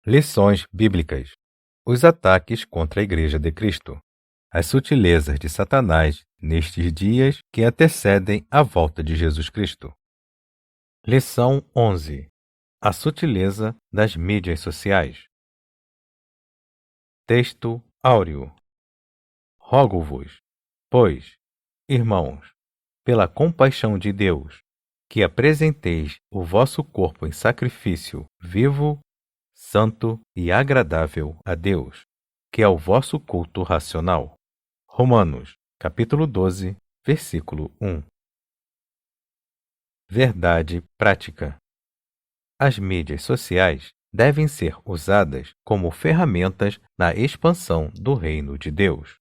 Lições bíblicas. Os ataques contra a Igreja de Cristo. As sutilezas de Satanás nestes dias que antecedem a volta de Jesus Cristo. Lição 11. A sutileza das mídias sociais. Texto áureo. Rogo-vos, pois, irmãos, pela compaixão de Deus, que apresenteis o vosso corpo em sacrifício vivo, santo e agradável a Deus, que é o vosso culto racional. Romanos, capítulo 12, versículo 1. Verdade prática. As mídias sociais devem ser usadas como ferramentas na expansão do reino de Deus.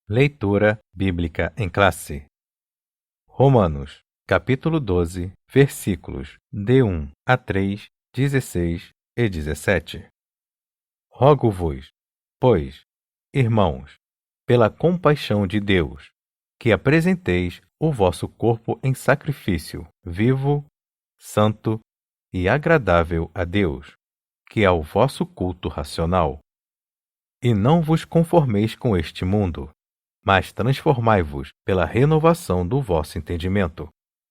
Leitura bíblica em classe. Romanos, capítulo 12, versículos de 1 a 3, 16 e 17. Rogo-vos, pois, irmãos, pela compaixão de Deus, que apresenteis o vosso corpo em sacrifício vivo, santo e agradável a Deus, que é o vosso culto racional. E não vos conformeis com este mundo, mas transformai-vos pela renovação do vosso entendimento,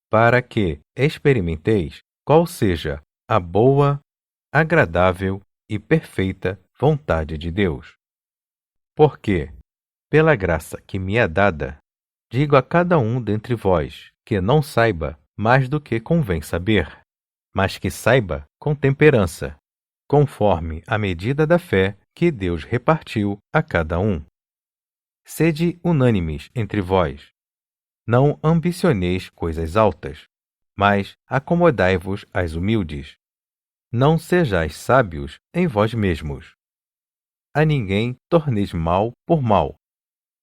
para que experimenteis qual seja a boa, agradável e perfeita vontade de Deus. Porque, pela graça que me é dada, digo a cada um dentre vós que não saiba mais do que convém saber, mas que saiba com temperança, conforme a medida da fé que Deus repartiu a cada um. Sede unânimes entre vós. Não ambicioneis coisas altas, mas acomodai-vos às humildes. Não sejais sábios em vós mesmos. A ninguém torneis mal por mal.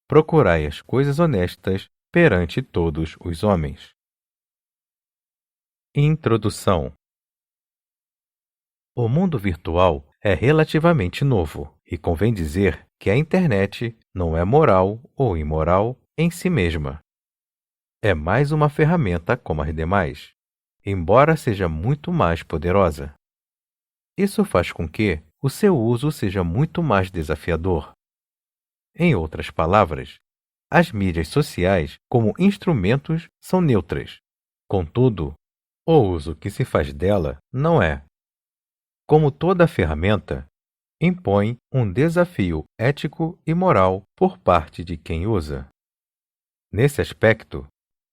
Procurai as coisas honestas perante todos os homens. Introdução. O mundo virtual é relativamente novo e convém dizer que a internet não é moral ou imoral em si mesma. É mais uma ferramenta como as demais, embora seja muito mais poderosa. Isso faz com que o seu uso seja muito mais desafiador. Em outras palavras, as mídias sociais como instrumentos são neutras. Contudo, o uso que se faz dela não é. Como toda ferramenta, impõe um desafio ético e moral por parte de quem usa. Nesse aspecto,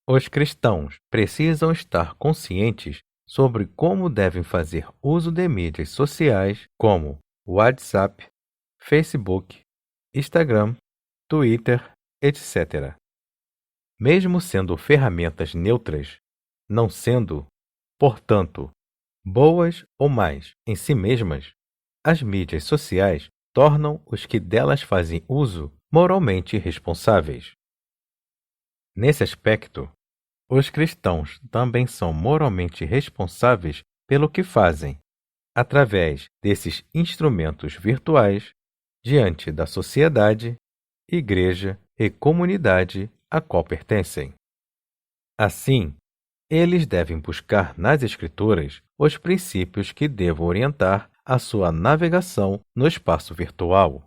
os cristãos precisam estar conscientes sobre como devem fazer uso de mídias sociais como WhatsApp, Facebook, Instagram, Twitter, etc. Mesmo sendo ferramentas neutras, não sendo, portanto, boas ou más em si mesmas, as mídias sociais tornam os que delas fazem uso moralmente responsáveis. Nesse aspecto, os cristãos também são moralmente responsáveis pelo que fazem, através desses instrumentos virtuais, diante da sociedade, igreja e comunidade a qual pertencem. Assim, eles devem buscar nas Escrituras os princípios que devam orientar a sua navegação no espaço virtual.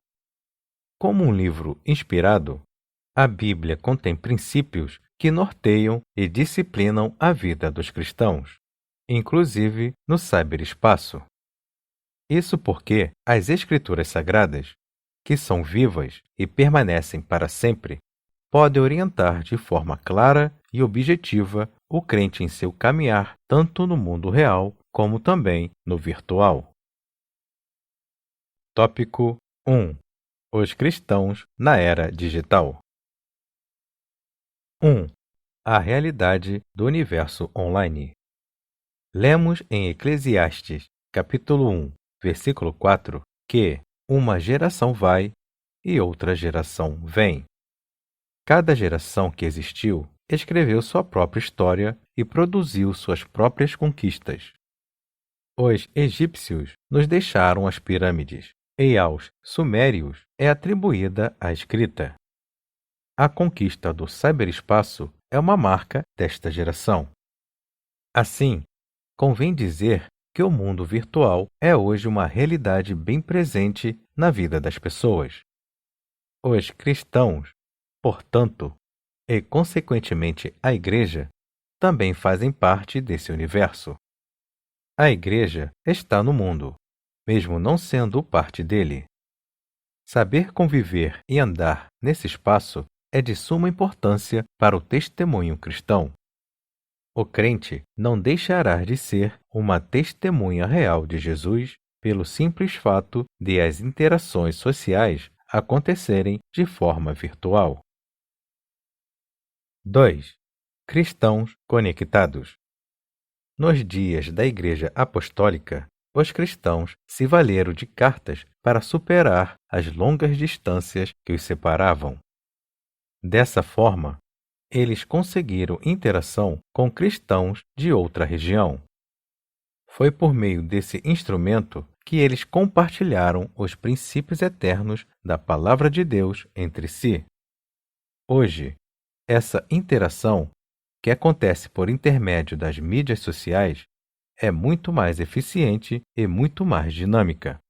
Como um livro inspirado, a Bíblia contém princípios que norteiam e disciplinam a vida dos cristãos, inclusive no ciberespaço. Isso porque as Escrituras Sagradas, que são vivas e permanecem para sempre, podem orientar de forma clara e objetiva o crente em seu caminhar tanto no mundo real como também no virtual. Tópico 1. Os cristãos na era digital. 1. A realidade do universo online. Lemos em Eclesiastes, capítulo 1, versículo 4, que uma geração vai e outra geração vem. Cada geração que existiu escreveu sua própria história e produziu suas próprias conquistas. Os egípcios nos deixaram as pirâmides, e aos sumérios é atribuída a escrita. A conquista do ciberespaço é uma marca desta geração. Assim, convém dizer que o mundo virtual é hoje uma realidade bem presente na vida das pessoas. Os cristãos, portanto, e consequentemente a Igreja, também fazem parte desse universo. A Igreja está no mundo, mesmo não sendo parte dele. Saber conviver e andar nesse espaço é de suma importância para o testemunho cristão. O crente não deixará de ser uma testemunha real de Jesus pelo simples fato de as interações sociais acontecerem de forma virtual. 2. Cristãos conectados. Nos dias da Igreja Apostólica, os cristãos se valeram de cartas para superar as longas distâncias que os separavam. Dessa forma, eles conseguiram interação com cristãos de outra região. Foi por meio desse instrumento que eles compartilharam os princípios eternos da Palavra de Deus entre si. Hoje, essa interação, que acontece por intermédio das mídias sociais, é muito mais eficiente e muito mais dinâmica.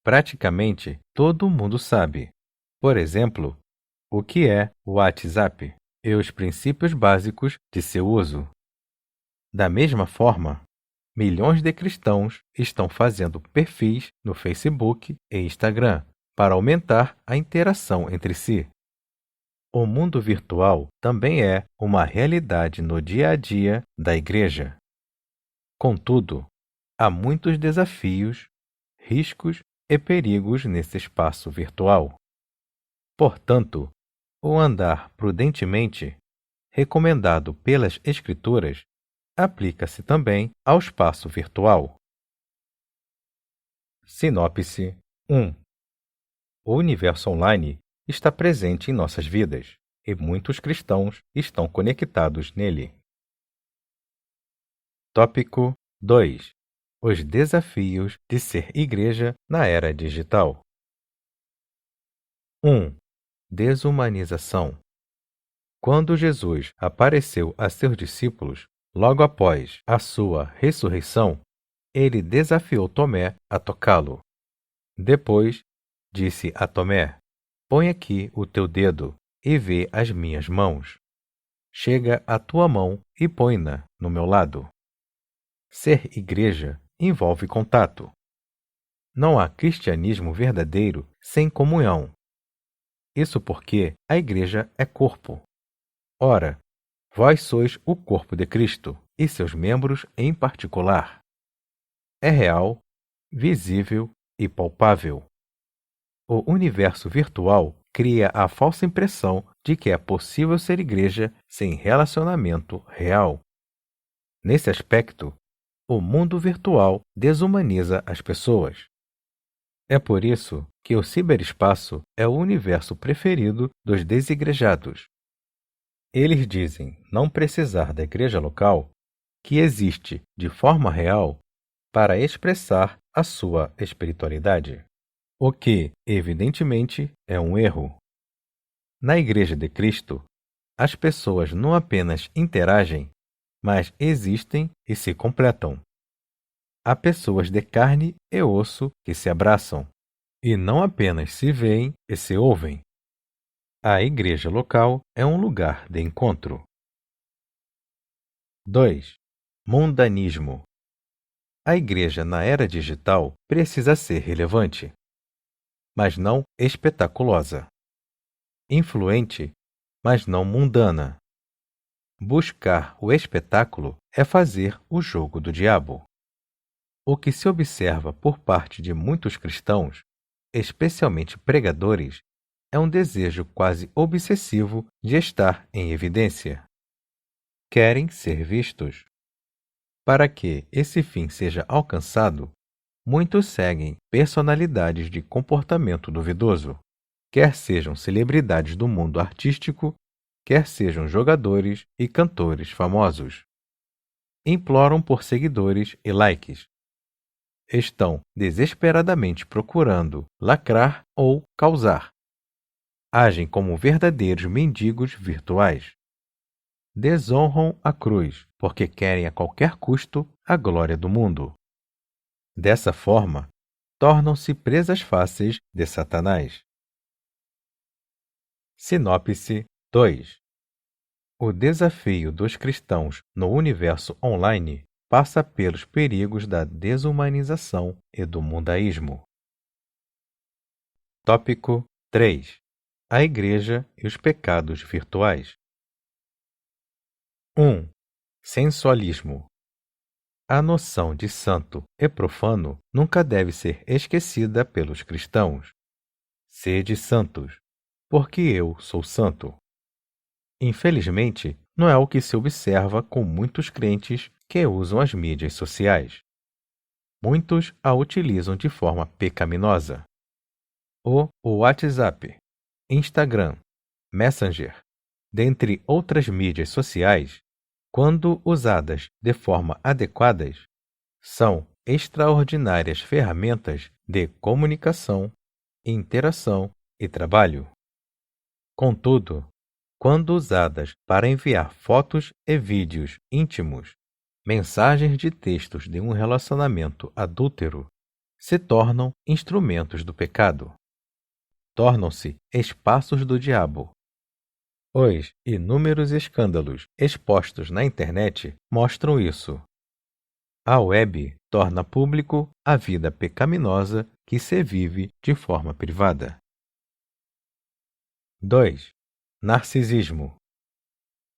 Praticamente todo mundo sabe, por exemplo, o que é o WhatsApp e os princípios básicos de seu uso. Da mesma forma, milhões de cristãos estão fazendo perfis no Facebook e Instagram para aumentar a interação entre si. O mundo virtual também é uma realidade no dia a dia da Igreja. Contudo, há muitos desafios, riscos e perigos nesse espaço virtual. Portanto, o andar prudentemente, recomendado pelas Escrituras, aplica-se também ao espaço virtual. Sinopse 1. O universo online está presente em nossas vidas e muitos cristãos estão conectados nele. Tópico 2. Os desafios de ser igreja na era digital. 1. Desumanização. Quando Jesus apareceu a seus discípulos, logo após a sua ressurreição, ele desafiou Tomé a tocá-lo. Depois, disse a Tomé: "Põe aqui o teu dedo e vê as minhas mãos. Chega a tua mão e põe-na no meu lado." Ser igreja envolve contato. Não há cristianismo verdadeiro sem comunhão. Isso porque a igreja é corpo. Ora, vós sois o corpo de Cristo e seus membros em particular. É real, visível e palpável. O universo virtual cria a falsa impressão de que é possível ser igreja sem relacionamento real. Nesse aspecto, o mundo virtual desumaniza as pessoas. É por isso que o ciberespaço é o universo preferido dos desigrejados. Eles dizem não precisar da igreja local, que existe de forma real, para expressar a sua espiritualidade. O que, evidentemente, é um erro. Na Igreja de Cristo, as pessoas não apenas interagem, mas existem e se completam. Há pessoas de carne e osso que se abraçam, e não apenas se veem e se ouvem. A igreja local é um lugar de encontro. 2. Mundanismo. A igreja na era digital precisa ser relevante, mas não espetaculosa. Influente, mas não mundana. Buscar o espetáculo é fazer o jogo do diabo. O que se observa por parte de muitos cristãos, especialmente pregadores, é um desejo quase obsessivo de estar em evidência. Querem ser vistos. Para que esse fim seja alcançado, muitos seguem personalidades de comportamento duvidoso, quer sejam celebridades do mundo artístico, quer sejam jogadores e cantores famosos. Imploram por seguidores e likes. Estão desesperadamente procurando lacrar ou causar. Agem como verdadeiros mendigos virtuais. Desonram a cruz porque querem a qualquer custo a glória do mundo. Dessa forma, tornam-se presas fáceis de Satanás. Sinopse 2. O desafio dos cristãos no universo online passa pelos perigos da desumanização e do mundaísmo. Tópico 3. A Igreja e os pecados virtuais. 1. Sensualismo. A noção de santo e profano nunca deve ser esquecida pelos cristãos. Sede santos, porque eu sou santo. Infelizmente, não é o que se observa com muitos crentes que usam as mídias sociais. Muitos a utilizam de forma pecaminosa. O WhatsApp, Instagram, Messenger, dentre outras mídias sociais, quando usadas de forma adequada, são extraordinárias ferramentas de comunicação, interação e trabalho. Contudo, quando usadas para enviar fotos e vídeos íntimos, mensagens de textos de um relacionamento adúltero, se tornam instrumentos do pecado. Tornam-se espaços do diabo. Os inúmeros escândalos expostos na internet mostram isso. A web torna público a vida pecaminosa que se vive de forma privada. 2. Narcisismo.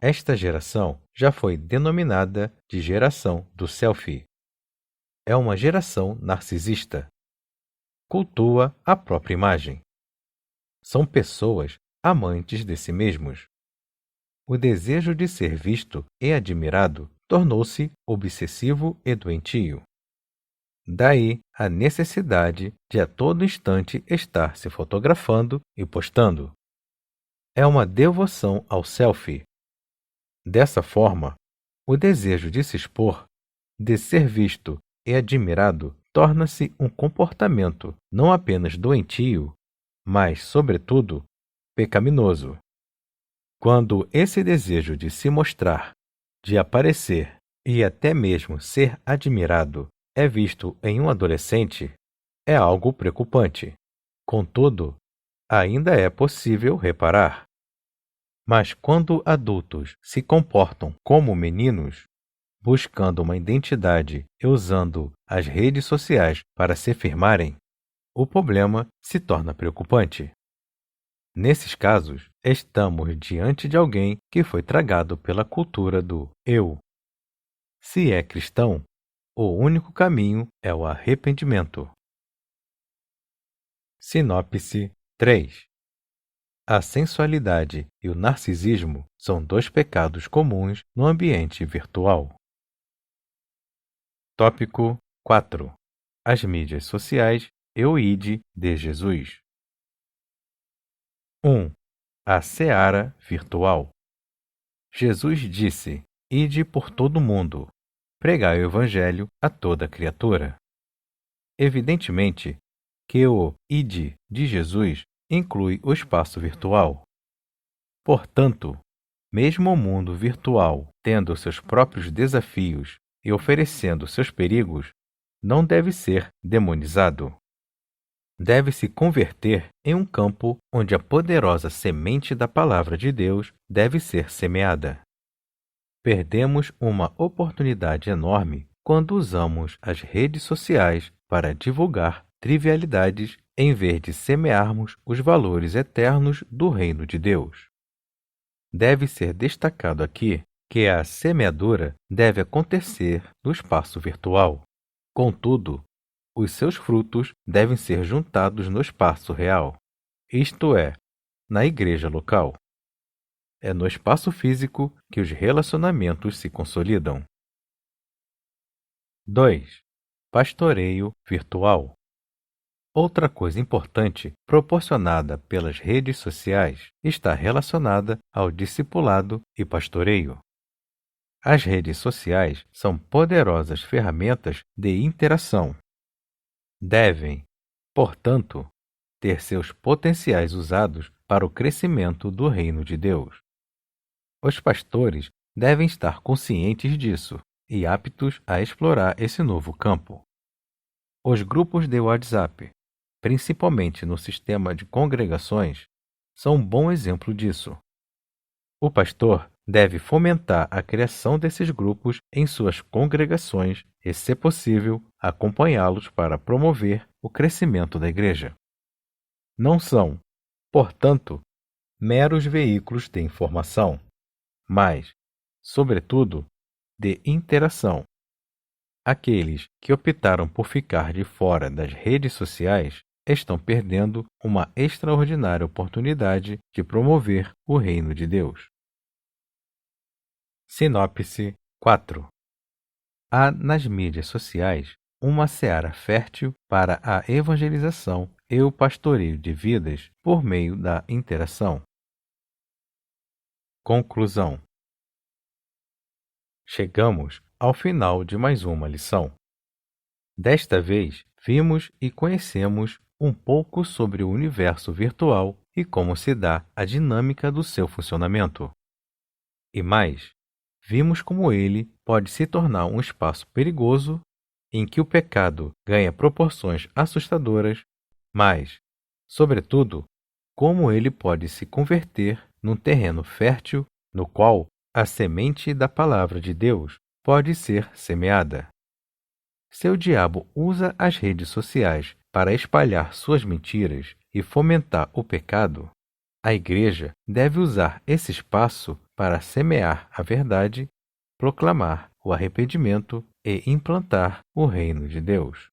Esta geração já foi denominada de geração do selfie. É uma geração narcisista. Cultua a própria imagem. São pessoas amantes de si mesmos. O desejo de ser visto e admirado tornou-se obsessivo e doentio. Daí a necessidade de a todo instante estar se fotografando e postando. É uma devoção ao selfie. Dessa forma, o desejo de se expor, de ser visto e admirado torna-se um comportamento não apenas doentio, mas, sobretudo, pecaminoso. Quando esse desejo de se mostrar, de aparecer e até mesmo ser admirado é visto em um adolescente, é algo preocupante. Contudo, ainda é possível reparar. Mas quando adultos se comportam como meninos, buscando uma identidade e usando as redes sociais para se firmarem, o problema se torna preocupante. Nesses casos, estamos diante de alguém que foi tragado pela cultura do eu. Se é cristão, o único caminho é o arrependimento. Sinopse 3. A sensualidade e o narcisismo são dois pecados comuns no ambiente virtual. Tópico 4. As mídias sociais e o ID de Jesus. 1. A seara virtual. Jesus disse: Ide por todo o mundo, pregai o evangelho a toda criatura. Evidentemente que o ID de Jesus inclui o espaço virtual. Portanto, mesmo o mundo virtual tendo seus próprios desafios e oferecendo seus perigos, não deve ser demonizado. Deve se converter em um campo onde a poderosa semente da palavra de Deus deve ser semeada. Perdemos uma oportunidade enorme quando usamos as redes sociais para divulgar trivialidades em vez de semearmos os valores eternos do reino de Deus. Deve ser destacado aqui que a semeadura deve acontecer no espaço virtual. Contudo, os seus frutos devem ser juntados no espaço real, isto é, na igreja local. É no espaço físico que os relacionamentos se consolidam. 2. Pastoreio virtual. Outra coisa importante proporcionada pelas redes sociais está relacionada ao discipulado e pastoreio. As redes sociais são poderosas ferramentas de interação. Devem, portanto, ter seus potenciais usados para o crescimento do reino de Deus. Os pastores devem estar conscientes disso e aptos a explorar esse novo campo. Os grupos de WhatsApp, principalmente no sistema de congregações, são um bom exemplo disso. O pastor deve fomentar a criação desses grupos em suas congregações e, se possível, acompanhá-los para promover o crescimento da igreja. Não são, portanto, meros veículos de informação, mas, sobretudo, de interação. Aqueles que optaram por ficar de fora das redes sociais estão perdendo uma extraordinária oportunidade de promover o reino de Deus. Sinopse 4. Há nas mídias sociais uma seara fértil para a evangelização e o pastoreio de vidas por meio da interação. Conclusão. Chegamos ao final de mais uma lição. Desta vez, vimos e conhecemos um pouco sobre o universo virtual e como se dá a dinâmica do seu funcionamento. E mais, vimos como ele pode se tornar um espaço perigoso em que o pecado ganha proporções assustadoras, mas, sobretudo, como ele pode se converter num terreno fértil no qual a semente da palavra de Deus pode ser semeada. Se o diabo usa as redes sociais para espalhar suas mentiras e fomentar o pecado, a igreja deve usar esse espaço para semear a verdade, proclamar o arrependimento e implantar o reino de Deus.